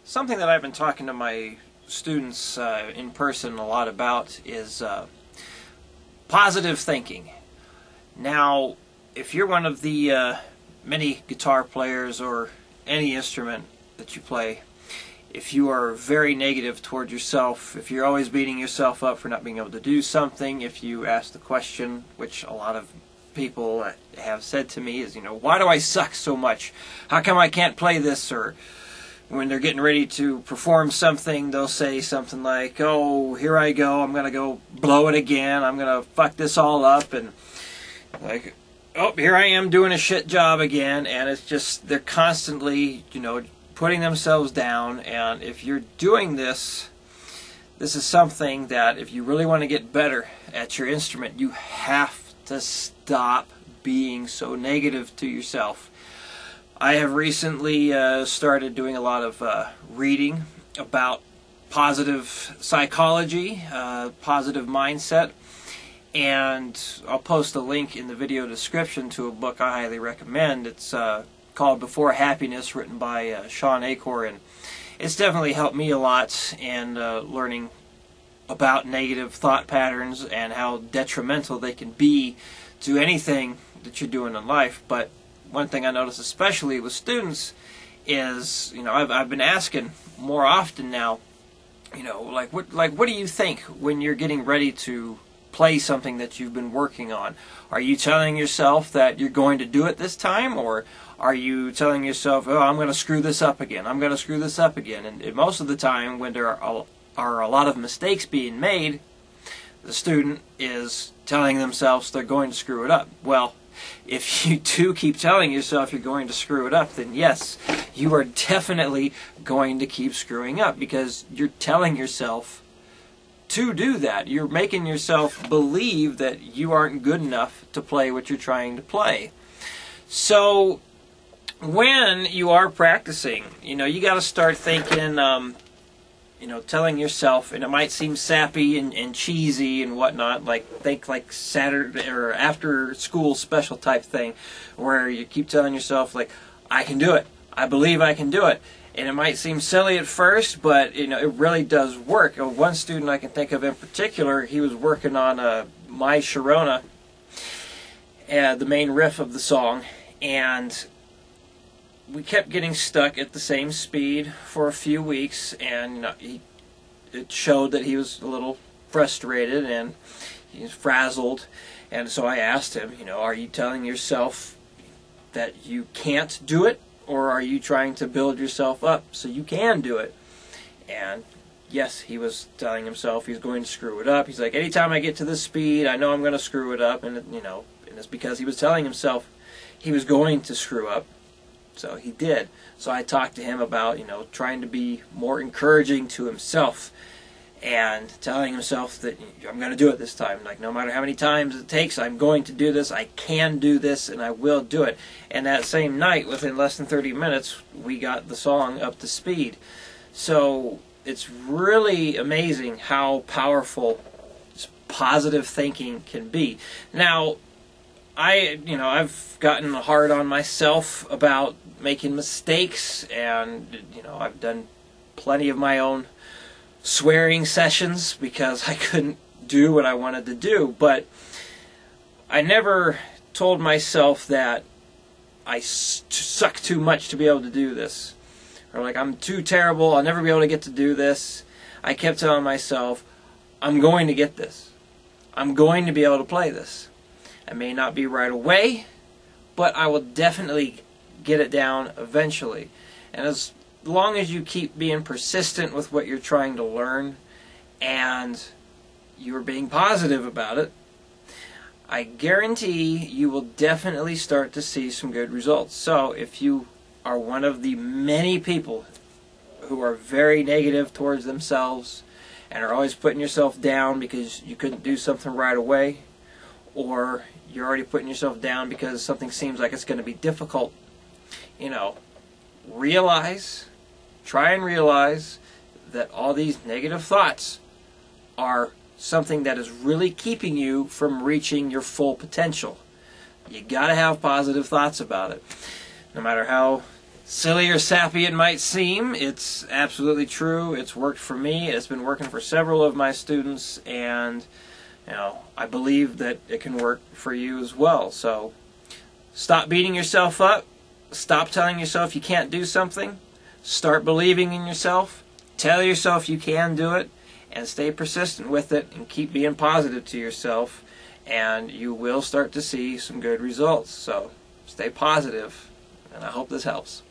Something that I've been talking to my students in person a lot about is positive thinking. Now, if you're one of the many guitar players or any instrument that you play, if you are very negative toward yourself, if you're always beating yourself up for not being able to do something, if you ask the question, which a lot of people have said to me, is, why do I suck so much? How come I can't play this? Or when they're getting ready to perform something, they'll say something like, oh, here I go, I'm going to go blow it again, I'm going to fuck this all up, and like, oh, here I am doing a shit job again. And it's just, they're constantly, putting themselves down. And if you're doing this, this is something that if you really want to get better at your instrument, you have to stop being so negative to yourself. I have recently started doing a lot of reading about positive psychology, positive mindset, and I'll post a link in the video description to a book I highly recommend. It's called Before Happiness, written by Shawn Achor, and it's definitely helped me a lot in learning about negative thought patterns and how detrimental they can be to anything that you're doing in life. But one thing I notice especially with students is, I've been asking more often now, what do you think when you're getting ready to play something that you've been working on? Are you telling yourself that you're going to do it this time, or are you telling yourself, oh, I'm going to screw this up again, I'm going to screw this up again? And most of the time when there are a lot of mistakes being made, the student is telling themselves they're going to screw it up. Well, if you do keep telling yourself you're going to screw it up, then yes, you are definitely going to keep screwing up, because you're telling yourself to do that. You're making yourself believe that you aren't good enough to play what you're trying to play. So when you are practicing, you got to start thinking, telling yourself, and it might seem sappy and cheesy and whatnot, think like Saturday or after school special type thing, where you keep telling yourself, like, I can do it, I believe I can do it. And it might seem silly at first, but it really does work. One student I can think of in particular, he was working on My Sharona, the main riff of the song, and we kept getting stuck at the same speed for a few weeks, and it showed that he was a little frustrated and he was frazzled. And so I asked him, are you telling yourself that you can't do it, or are you trying to build yourself up so you can do it? And yes, he was telling himself he's going to screw it up. He's like, anytime I get to this speed, I know I'm going to screw it up. And and it's because he was telling himself he was going to screw up. So he did. So I talked to him about, trying to be more encouraging to himself and telling himself that I'm going to do it this time. Like, no matter how many times it takes, I'm going to do this. I can do this, and I will do it. And that same night, within less than 30 minutes, we got the song up to speed. So it's really amazing how powerful positive thinking can be. Now, I've gotten hard on myself about making mistakes, and, I've done plenty of my own swearing sessions because I couldn't do what I wanted to do. But I never told myself that I suck too much to be able to do this, or like, I'm too terrible, I'll never be able to get to do this. I kept telling myself, I'm going to get this. I'm going to be able to play this. I may not be right away, but I will definitely get it down eventually. And as long as you keep being persistent with what you're trying to learn, and you're being positive about it, I guarantee you will definitely start to see some good results. So if you are one of the many people who are very negative towards themselves and are always putting yourself down because you couldn't do something right away, or you're already putting yourself down because something seems like it's going to be difficult, try and realize that all these negative thoughts are something that is really keeping you from reaching your full potential. You got to have positive thoughts about it. No matter how silly or sappy it might seem, it's absolutely true. It's worked for me. It's been working for several of my students, and I believe that it can work for you as well. So stop beating yourself up. Stop telling yourself you can't do something. Start believing in yourself. Tell yourself you can do it, and stay persistent with it, and keep being positive to yourself, and you will start to see some good results. So stay positive, and I hope this helps.